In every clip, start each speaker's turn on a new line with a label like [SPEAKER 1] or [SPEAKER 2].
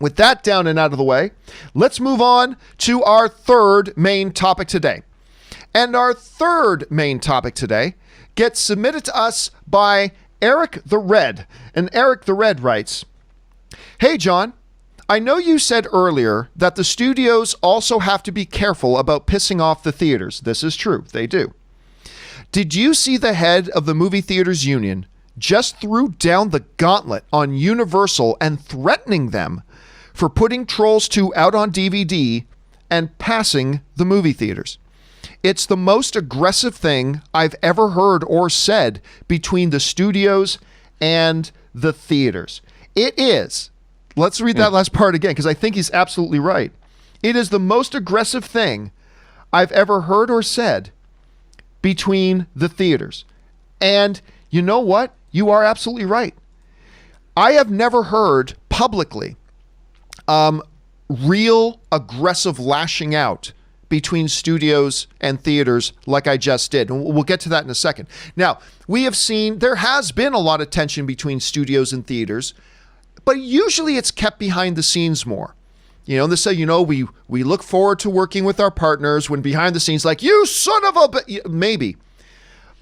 [SPEAKER 1] With that down and out of the way, let's move on to our third main topic today. And our third main topic today gets submitted to us by Eric the Red. And Eric the Red writes, "Hey, John, I know you said earlier that the studios also have to be careful about pissing off the theaters. This is true. They do. Did you see the head of the movie theaters union just threw down the gauntlet on Universal and threatening them for putting Trolls 2 out on DVD and passing the movie theaters? It's the most aggressive thing I've ever heard or said between the studios and the theaters." It is. Let's read that last part again, because I think he's absolutely right. It is the most aggressive thing I've ever heard or said between the theaters. And you know what? You are absolutely right. I have never heard publicly real aggressive lashing out between studios and theaters like I just did. And we'll get to that in a second. Now, we have seen there has been a lot of tension between studios and theaters, but usually it's kept behind the scenes more. You know, they say, you know, we look forward to working with our partners, when behind the scenes, like, you son of a... Maybe.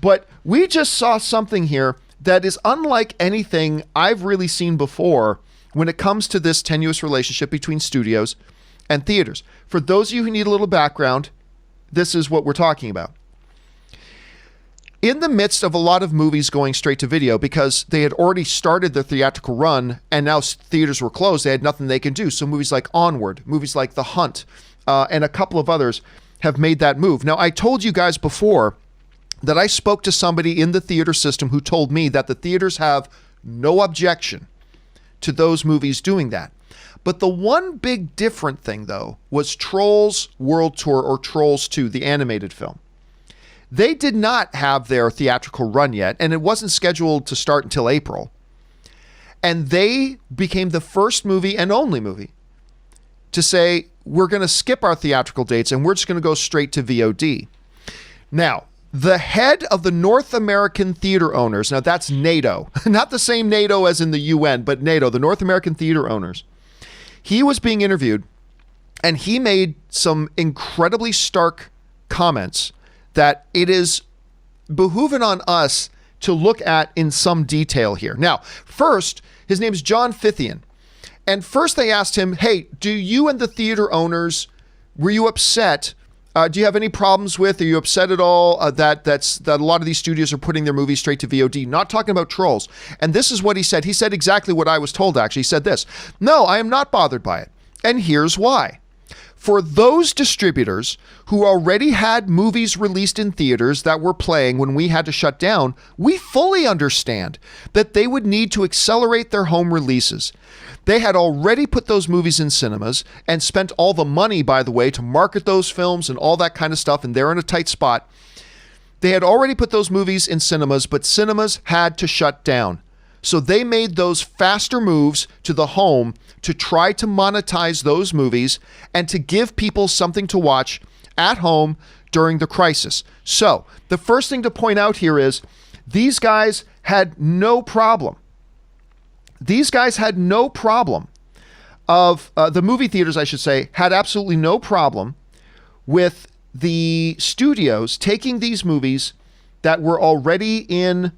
[SPEAKER 1] But we just saw something here that is unlike anything I've really seen before when it comes to this tenuous relationship between studios and theaters. For those of you who need a little background, this is what we're talking about. In the midst of a lot of movies going straight to video, because they had already started their theatrical run and now theaters were closed, they had nothing they can do. So movies like Onward, movies like The Hunt, and a couple of others have made that move. Now, I told you guys before that I spoke to somebody in the theater system who told me that the theaters have no objection to those movies doing that. But the one big different thing, though, was Trolls World Tour, or Trolls 2, the animated film. They did not have their theatrical run yet, and it wasn't scheduled to start until April. And they became the first movie and only movie to say, we're going to skip our theatrical dates and we're just going to go straight to VOD. Now, the head of the North American Theater Owners, now that's NATO, not the same NATO as in the UN, but NATO, the North American Theater Owners, he was being interviewed and he made some incredibly stark comments that it is behooving on us to look at in some detail here. Now, first, his name is John Campea. And first they asked him, hey, do you and the theater owners, were you upset? Do you have any problems with, are you upset at all that a lot of these studios are putting their movies straight to VOD? Not talking about Trolls. And this is what he said. He said exactly what I was told, actually. He said this: no, I am not bothered by it. And here's why. For those distributors who already had movies released in theaters that were playing when we had to shut down, we fully understand that they would need to accelerate their home releases. They had already put those movies in cinemas and spent all the money, by the way, to market those films and all that kind of stuff, and they're in a tight spot. They had already put those movies in cinemas, but cinemas had to shut down. So they made those faster moves to the home to try to monetize those movies and to give people something to watch at home during the crisis. So the first thing to point out here is these guys had no problem. These guys had no problem of, the movie theaters, I should say, had absolutely no problem with the studios taking these movies that were already in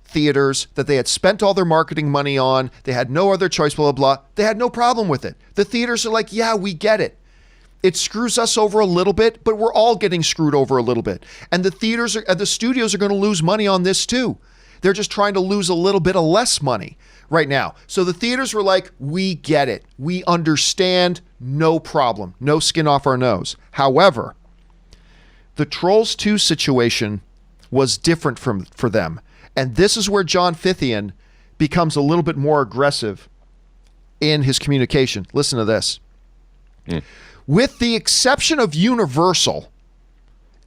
[SPEAKER 1] theaters, that they had spent all their marketing money on, they had no other choice, blah, blah, blah. They had no problem with it. The theaters are like, yeah, we get it. It screws us over a little bit, but we're all getting screwed over a little bit. And the studios are going to lose money on this too. They're just trying to lose a little bit of less money right now. So the theaters were like, we get it. We understand, no problem. No skin off our nose. However, the Trolls 2 situation was different for them. And this is where John Campea becomes a little bit more aggressive in his communication. Listen to this. With the exception of Universal,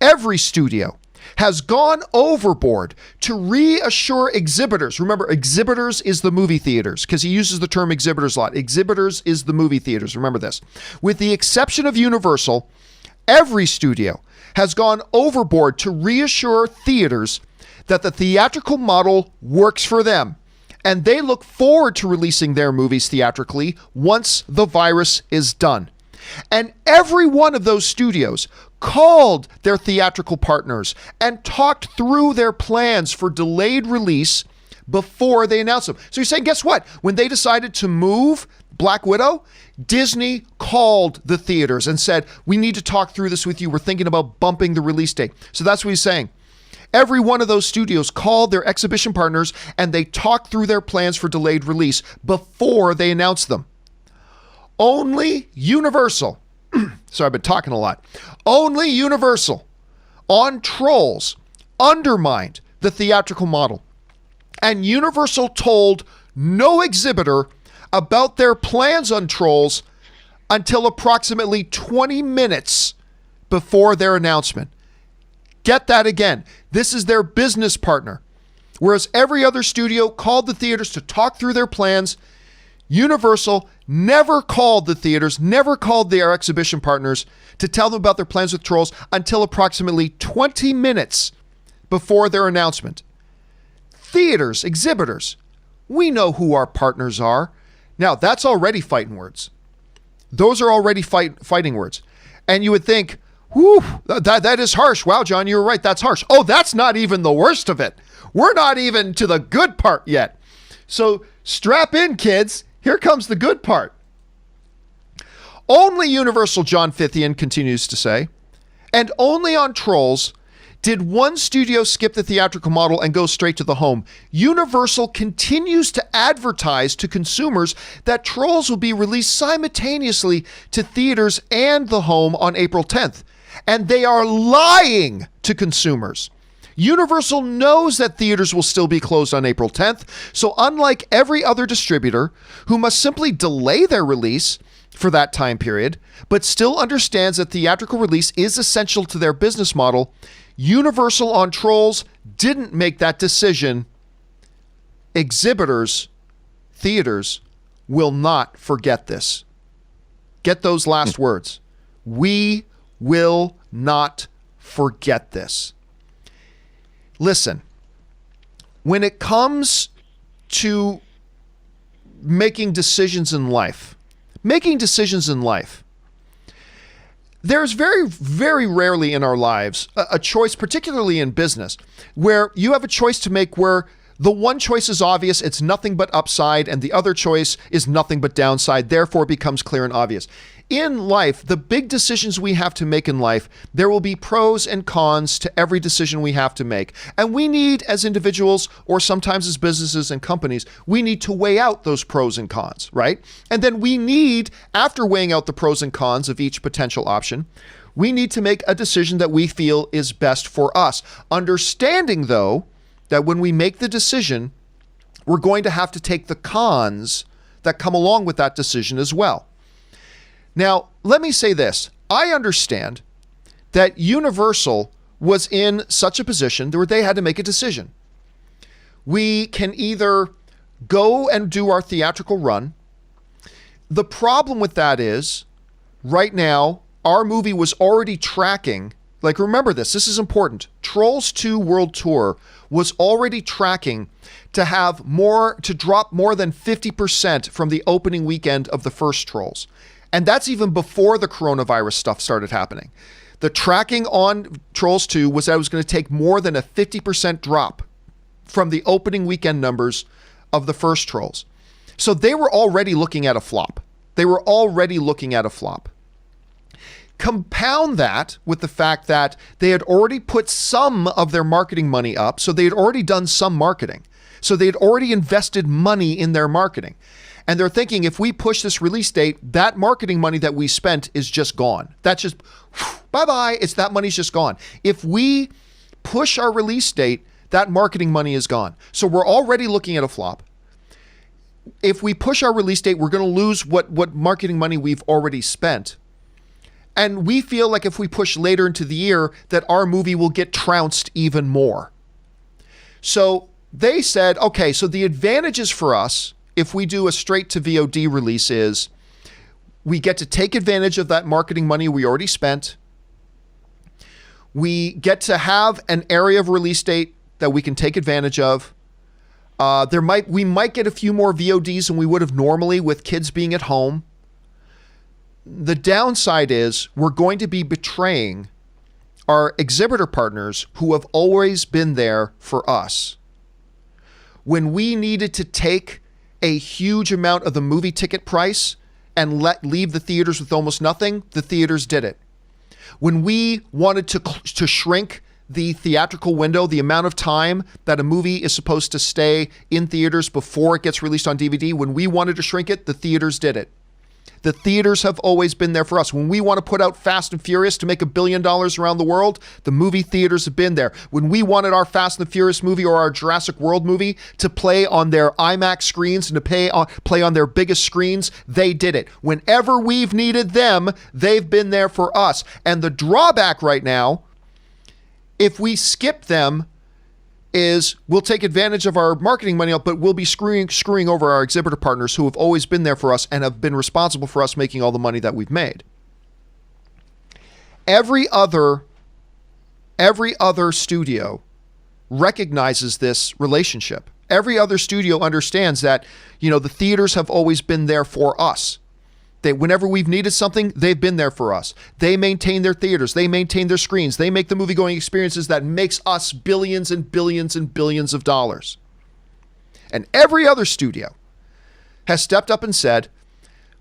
[SPEAKER 1] every studio has gone overboard to reassure exhibitors. Remember, exhibitors is the movie theaters, because he uses the term exhibitors a lot. Exhibitors is the movie theaters. Remember this. With the exception of Universal, every studio has gone overboard to reassure theaters that the theatrical model works for them And they look forward to releasing their movies theatrically once the virus is done. And every one of those studios called their theatrical partners and talked through their plans for delayed release before they announced them. So you're saying, guess what? When they decided to move Black Widow, Disney called the theaters and said, we need to talk through this with you. We're thinking about bumping the release date. So that's what he's saying. Every one of those studios called their exhibition partners and they talked through their plans for delayed release before they announced them. Only Universal, sorry, I've been talking a lot. Only Universal on Trolls undermined the theatrical model. And Universal told no exhibitor about their plans on Trolls until approximately 20 minutes before their announcement. Get that again. This is their business partner. Whereas every other studio called the theaters to talk through their plans, Universal never called the theaters, never called their exhibition partners to tell them about their plans with Trolls until approximately 20 minutes before their announcement. Theaters, exhibitors, we know who our partners are. Now, that's already fighting words. Those are already fighting words. And you would think, whew, that is harsh. Wow, John, you were right. That's harsh. Oh, that's not even the worst of it. We're not even to the good part yet. So strap in, kids. Here comes the good part. Only Universal, John Fithian continues to say, and only on Trolls did one studio skip the theatrical model and go straight to the home. Universal continues to advertise to consumers that Trolls will be released simultaneously to theaters and the home on April 10th. And they are lying to consumers. Universal knows that theaters will still be closed on April 10th, so unlike every other distributor who must simply delay their release for that time period, but still understands that theatrical release is essential to their business model, Universal on Trolls didn't make that decision. Exhibitors, theaters, will not forget this. Get those last words. We will not forget this. Listen, when it comes to making decisions in life, there's very, very rarely in our lives a choice, particularly in business, where you have a choice to make where the one choice is obvious, it's nothing but upside, and the other choice is nothing but downside, therefore it becomes clear and obvious. In life, the big decisions we have to make in life, there will be pros and cons to every decision we have to make. And we need, as individuals, or sometimes as businesses and companies, we need to weigh out those pros and cons, right? And then we need, after weighing out the pros and cons of each potential option, we need to make a decision that we feel is best for us. Understanding, though, that when we make the decision, we're going to have to take the cons that come along with that decision as well. Now, let me say this. I understand that Universal was in such a position where they had to make a decision. We can either go and do our theatrical run. The problem with that is, right now, our movie was already tracking, like remember this is important, Trolls 2 World Tour was already tracking to drop more than 50% from the opening weekend of the first Trolls. And that's even before the coronavirus stuff started happening. The tracking on Trolls 2 was that it was going to take more than a 50% drop from the opening weekend numbers of the first Trolls. So they were already looking at a flop. Compound that with the fact that they had already put some of their marketing money up. So they had already done some marketing. So they had already invested money in their marketing. And they're thinking, if we push this release date, that marketing money that we spent is just gone. That's just, bye-bye. That money's just gone. If we push our release date, that marketing money is gone. So we're already looking at a flop. If we push our release date, we're going to lose what marketing money we've already spent. And we feel like if we push later into the year, that our movie will get trounced even more. So they said, okay, so the advantages for us, if we do a straight to VOD release, is we get to take advantage of that marketing money we already spent. We get to have an area of release date that we can take advantage of. We might get a few more VODs than we would have normally with kids being at home. The downside is we're going to be betraying our exhibitor partners who have always been there for us. When we needed to take a huge amount of the movie ticket price and leave the theaters with almost nothing, the theaters did it. When we wanted to shrink the theatrical window, the amount of time that a movie is supposed to stay in theaters before it gets released on DVD, when we wanted to shrink it, the theaters did it. The theaters have always been there for us. When we want to put out Fast and Furious to make $1 billion around the world, the movie theaters have been there. When we wanted our Fast and the Furious movie or our Jurassic World movie to play on their IMAX screens and to play on their biggest screens, they did it. Whenever we've needed them, they've been there for us. And the drawback right now, if we skip them, is we'll take advantage of our marketing money, but we'll be screwing over our exhibitor partners who have always been there for us and have been responsible for us making all the money that we've made. Every other studio recognizes this relationship. Every other studio understands that, the theaters have always been there for us. Whenever we've needed something, they've been there for us. They maintain their theaters. They maintain their screens. They make the movie-going experiences that makes us billions and billions and billions of dollars. And every other studio has stepped up and said,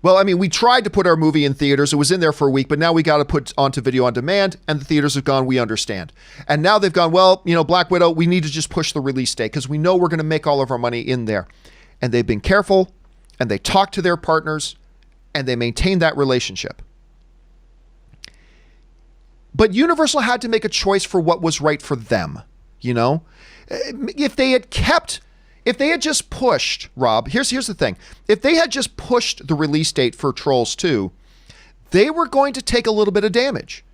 [SPEAKER 1] well, we tried to put our movie in theaters. It was in there for a week, but now we got to put onto video on demand, and the theaters have gone, we understand. And now they've gone, well, Black Widow, we need to just push the release date because we know we're going to make all of our money in there. And they've been careful, and they talk to their partners, and they maintain that relationship. But Universal had to make a choice for what was right for them, If they had just pushed, Rob, here's the thing. If they had just pushed the release date for Trolls 2, they were going to take a little bit of damage.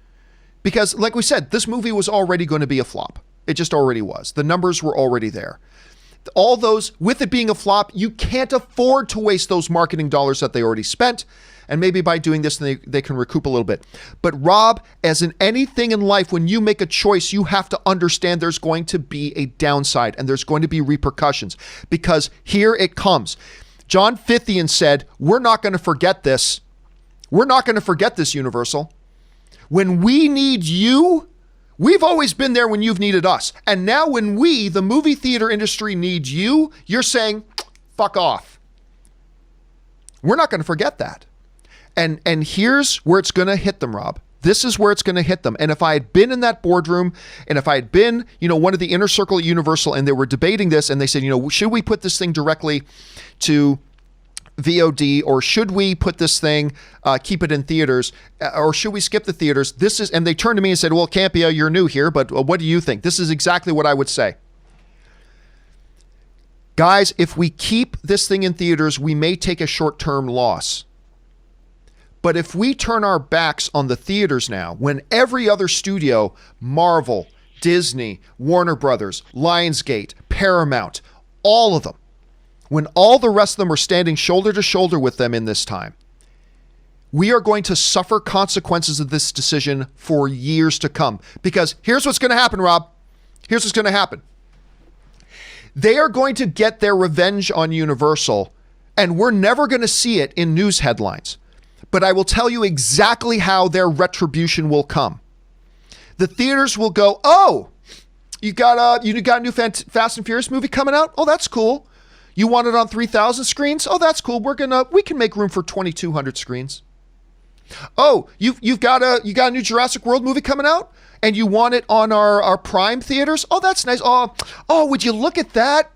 [SPEAKER 1] Because, like we said, this movie was already going to be a flop. It just already was. The numbers were already there. All those, with it being a flop, you can't afford to waste those marketing dollars that they already spent. And maybe by doing this, they can recoup a little bit. But Rob, as in anything in life, when you make a choice, you have to understand there's going to be a downside and there's going to be repercussions. Because here it comes. John Fithian said, we're not going to forget this. We're not going to forget this, Universal. When we need you, we've always been there when you've needed us. And now when we, the movie theater industry, need you, you're saying, fuck off. We're not going to forget that. And here's where it's going to hit them, Rob. This is where it's going to hit them. And if I had been in that boardroom, and if I had been, one of the inner circle at Universal, and they were debating this, and they said, should we put this thing directly to VOD, or should we put this thing, keep it in theaters, or should we skip the theaters? And they turned to me and said, well, Campea, you're new here, but what do you think? This is exactly what I would say. Guys, if we keep this thing in theaters, we may take a short-term loss. But if we turn our backs on the theaters now, when every other studio, Marvel, Disney, Warner Brothers, Lionsgate, Paramount, all of them, when all the rest of them are standing shoulder to shoulder with them in this time, we are going to suffer consequences of this decision for years to come. Because here's what's going to happen, Rob. Here's what's going to happen. They are going to get their revenge on Universal, and we're never going to see it in news headlines. But I will tell you exactly how their retribution will come. The theaters will go, oh, you got a new Fast and Furious movie coming out? Oh, that's cool. You want it on 3,000 screens? Oh, that's cool. We can make room for 2,200 screens. Oh, you've got a new Jurassic World movie coming out, and you want it on our Prime theaters? Oh, that's nice. Oh, would you look at that?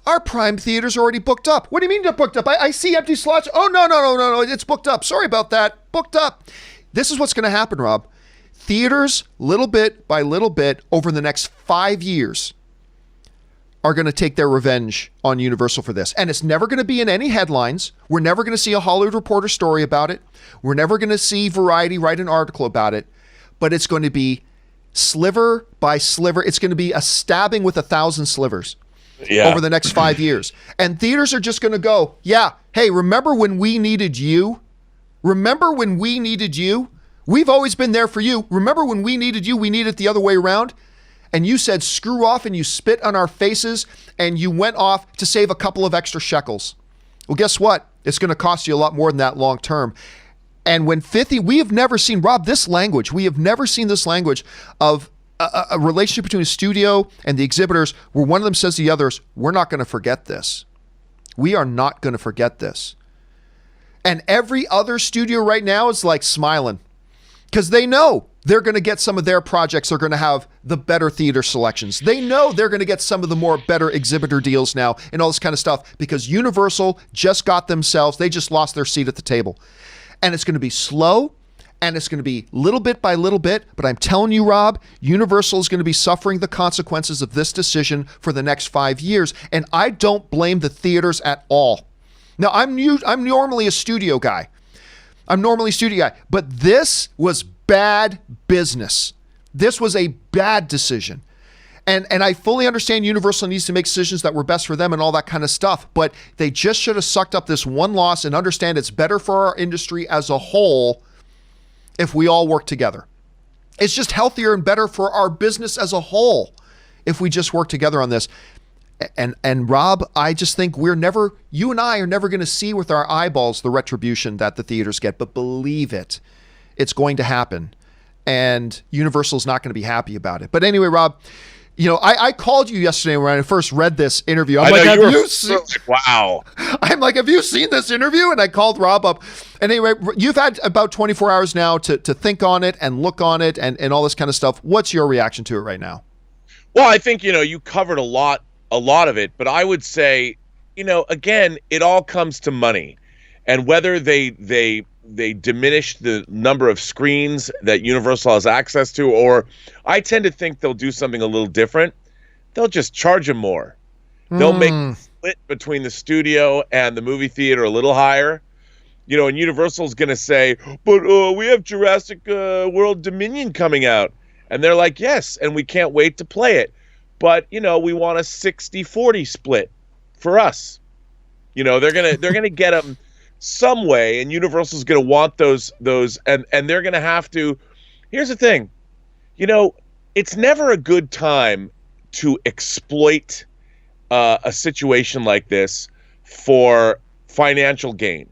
[SPEAKER 1] Our Prime theaters are already booked up. What do you mean they're booked up? I see empty slots. Oh, no. It's booked up. Sorry about that. Booked up. This is what's going to happen, Rob. Theaters, little bit by little bit, over the next 5 years, are going to take their revenge on Universal for this. And it's never going to be in any headlines. We're never going to see a Hollywood Reporter story about it. We're never going to see Variety write an article about it. But it's going to be sliver by sliver. It's going to be a stabbing with 1,000 slivers. Yeah. Over the next 5 years. And theaters are just going to go, yeah, hey, remember when we needed you? Remember when we needed you? We've always been there for you. Remember when we needed you, we need it the other way around? and you said screw off and you spit on our faces and you went off to save a couple of extra shekels. Well, guess what? It's going to cost you a lot more than that long term. And when 50, we have never seen, Rob, this language, we have never seen this language of a relationship between a studio and the exhibitors where one of them says to the others, we're not going to forget this. We are not going to forget this. And every other studio right now is like smiling because they know they're going to get some of their projects. They're going to have the better theater selections. They know they're going to get some of the more better exhibitor deals now and all this kind of stuff because Universal just got themselves, they just lost their seat at the table. And it's going to be slow and it's going to be little bit by little bit. But I'm telling you, Rob, Universal is going to be suffering the consequences of this decision for the next 5 years. And I don't blame the theaters at all. Now, I'm normally a studio guy. But this was bad business. This was a bad decision. And I fully understand Universal needs to make decisions that were best for them and all that kind of stuff, but they just should have sucked up this one loss and understand it's better for our industry as a whole if we all work together. It's just healthier and better for our business as a whole if we just work together on this. And Rob, I just think you and I are never going to see with our eyeballs the retribution that the theaters get, but believe it, it's going to happen. And Universal's not going to be happy about it. But anyway, Rob, I called you yesterday when I first read this interview. I'm like, have you seen this interview? And I called Rob up. And anyway, you've had about 24 hours now to think on it and look on it and all this kind of stuff. What's your reaction to it right now?
[SPEAKER 2] Well, I think, you covered a lot of it, but I would say, again, it all comes to money. And whether they diminish the number of screens that Universal has access to, or I tend to think they'll do something a little different. They'll just charge them more. They'll make the split between the studio and the movie theater a little higher. And Universal's going to say, but we have Jurassic World Dominion coming out. And they're like, yes, and we can't wait to play it. But, we want a 60-40 split for us. They're going to get them some way, and Universal's going to want those, and they're going to have to. Here's the thing, it's never a good time to exploit a situation like this for financial gain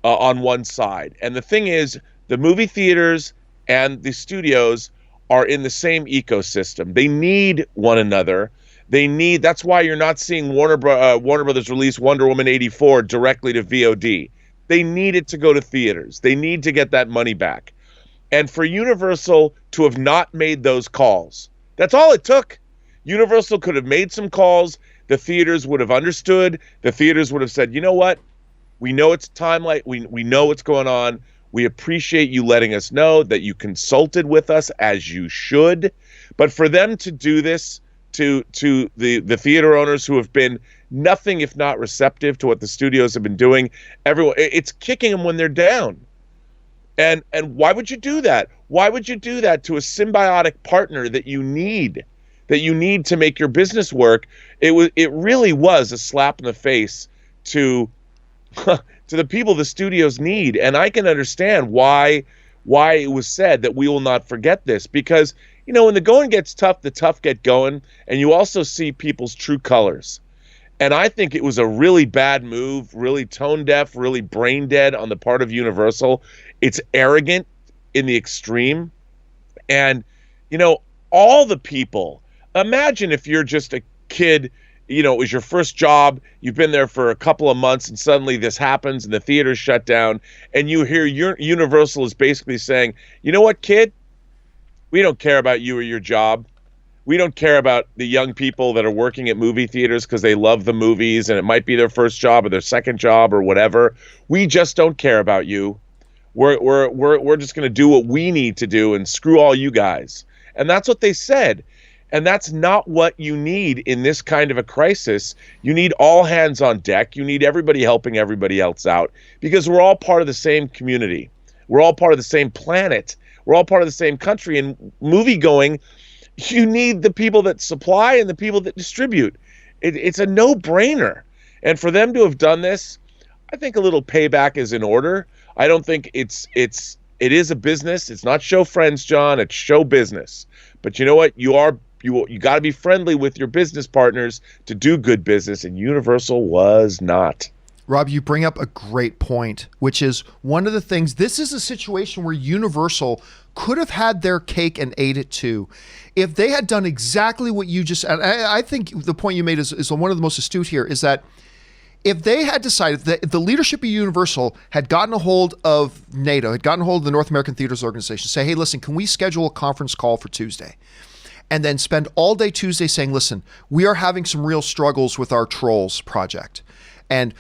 [SPEAKER 2] on one side. And the thing is, the movie theaters and the studios are in the same ecosystem. They need one another. That's why you're not seeing Warner Brothers release Wonder Woman 84 directly to VOD. They need it to go to theaters. They need to get that money back. And for Universal to have not made those calls, that's all it took. Universal could have made some calls. The theaters would have understood. The theaters would have said, you know what? We know it's time, like we know what's going on. We appreciate you letting us know that you consulted with us as you should. But for them to do this, to the theater owners who have been nothing if not receptive to what the studios have been doing, it's kicking them when they're down. And why would you do that? Why would you do that to a symbiotic partner that you need to make your business work? It really was a slap in the face to the people the studios need. And I can understand why it was said that we will not forget this, because when the going gets tough, the tough get going, and you also see people's true colors. And I think it was a really bad move, really tone deaf, really brain dead on the part of Universal. It's arrogant in the extreme. And, all the people, imagine if you're just a kid, it was your first job, you've been there for a couple of months, and suddenly this happens and the theater's shut down, and you hear Universal is basically saying, you know what, kid? We don't care about you or your job. We don't care about the young people that are working at movie theaters because they love the movies and it might be their first job or their second job or whatever. We just don't care about you. We're just going to do what we need to do and screw all you guys. And that's what they said. And that's not what you need in this kind of a crisis. You need all hands on deck. You need everybody helping everybody else out, because we're all part of the same community. We're all part of the same planet. We're all part of the same country. And movie going, you need the people that supply and the people that distribute. It's a no-brainer. And for them to have done this, I think a little payback is in order. I don't think it is a business. It's not show friends, John. It's show business. But you know what? You are you got to be friendly with your business partners to do good business, and Universal was not.
[SPEAKER 1] Rob, you bring up a great point, which is one of the things. This is a situation where Universal could have had their cake and ate it too. If they had done exactly what you just, and I think the point you made is one of the most astute here, is that if they had decided that the leadership of Universal had gotten a hold of NATO, had gotten a hold of the North American Theaters Organization, say, hey, listen, can we schedule a conference call for Tuesday? And then spend all day Tuesday saying, listen, we are having some real struggles with our Trolls project. And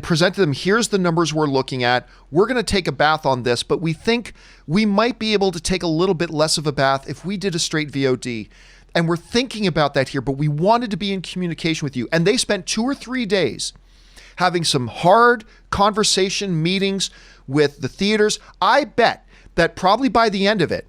[SPEAKER 1] present to them, here's the numbers we're looking at. We're going to take a bath on this, but we think we might be able to take a little bit less of a bath if we did a straight VOD. And we're thinking about that here, but we wanted to be in communication with you. And they spent 2 or 3 days having some hard conversation meetings with the theaters. I bet that probably by the end of it,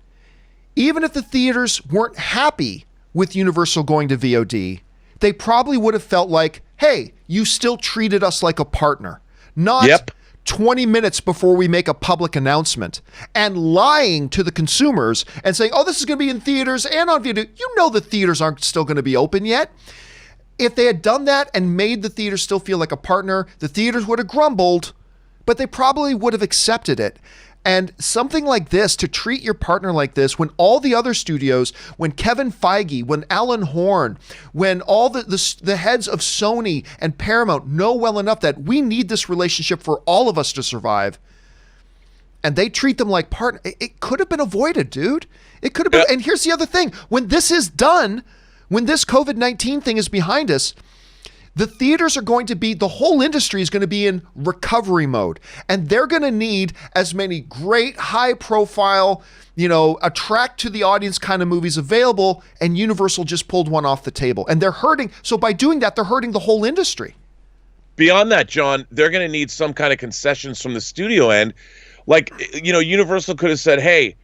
[SPEAKER 1] even if the theaters weren't happy with Universal going to VOD, they probably would have felt like, hey, you still treated us like a partner, not 20 minutes before we make a public announcement and lying to the consumers and saying, oh, this is going to be in theaters and on VOD. You know the theaters aren't still going to be open yet. If they had done that and made the theaters still feel like a partner, the theaters would have grumbled, but they probably would have accepted it. And something like this, to treat your partner like this, when all the other studios, when Kevin Feige, when Alan Horn, when all the heads of Sony and Paramount know well enough that we need this relationship for all of us to survive, and they treat them like partner, it could have been avoided, dude. It could have been. And here's the other thing. When this is done, when this COVID-19 thing is behind us, the theaters are going to be, the whole industry is going to be in recovery mode. And they're going to need as many great, high profile, attract to the audience kind of movies available. And Universal just pulled one off the table. And they're hurting. So by doing that, they're hurting the whole industry.
[SPEAKER 2] Beyond that, John, they're going to need some kind of concessions from the studio end. Like, Universal could have said, hey,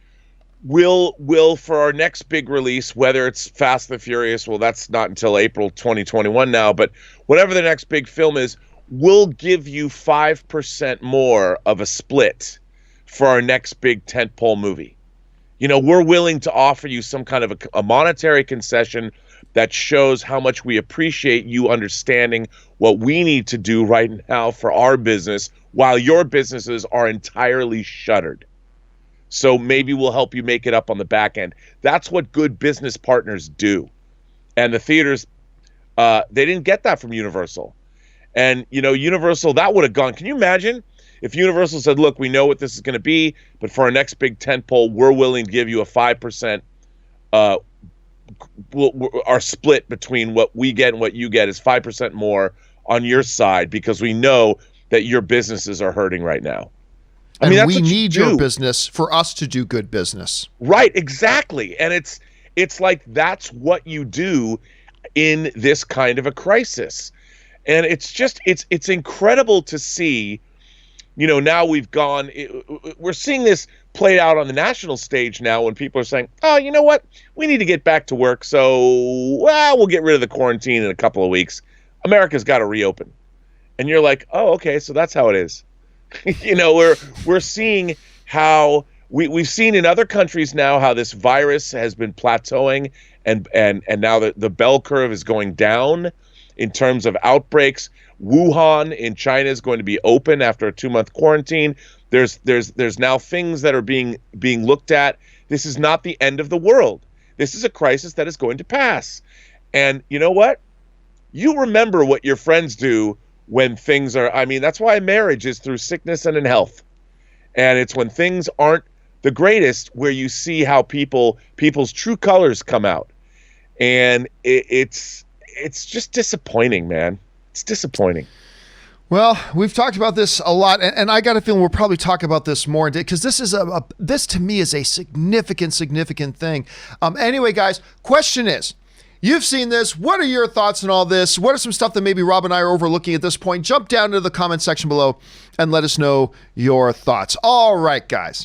[SPEAKER 2] We'll for our next big release, whether it's Fast and the Furious, well, that's not until April 2021 now, but whatever the next big film is, we'll give you 5% more of a split for our next big tentpole movie. We're willing to offer you some kind of a monetary concession that shows how much we appreciate you understanding what we need to do right now for our business while your businesses are entirely shuttered. So maybe we'll help you make it up on the back end. That's what good business partners do. And the theaters, they didn't get that from Universal. And, Universal, that would have gone. Can you imagine if Universal said, look, we know what this is going to be, but for our next big tentpole, we're willing to give you a 5%. Our split between what we get and what you get is 5% more on your side because we know that your businesses are hurting right now.
[SPEAKER 1] I mean, we need your business for us to do good business.
[SPEAKER 2] Right, exactly. And it's like that's what you do in this kind of a crisis. And it's just it's incredible to see, now we're seeing this played out on the national stage now when people are saying, oh, you know what? We need to get back to work. So, we'll get rid of the quarantine in a couple of weeks. America's got to reopen. And you're like, oh, okay, so that's how it is. We're seeing how we've seen in other countries now how this virus has been plateauing and now the bell curve is going down in terms of outbreaks. Wuhan in China is going to be open after a 2-month quarantine. There's now things that are being looked at. This is not the end of the world. This is a crisis that is going to pass. And you know what? You remember what your friends do when things are, that's why marriage is through sickness and in health. And it's when things aren't the greatest where you see how people's true colors come out. And it's just disappointing, man. It's disappointing.
[SPEAKER 1] Well, we've talked about this a lot, and I got a feeling we'll probably talk about this more because this is this to me is a significant thing. Anyway, guys, question is, you've seen this. What are your thoughts on all this? What are some stuff that maybe Rob and I are overlooking at this point? Jump down into the comment section below and let us know your thoughts. All right, guys.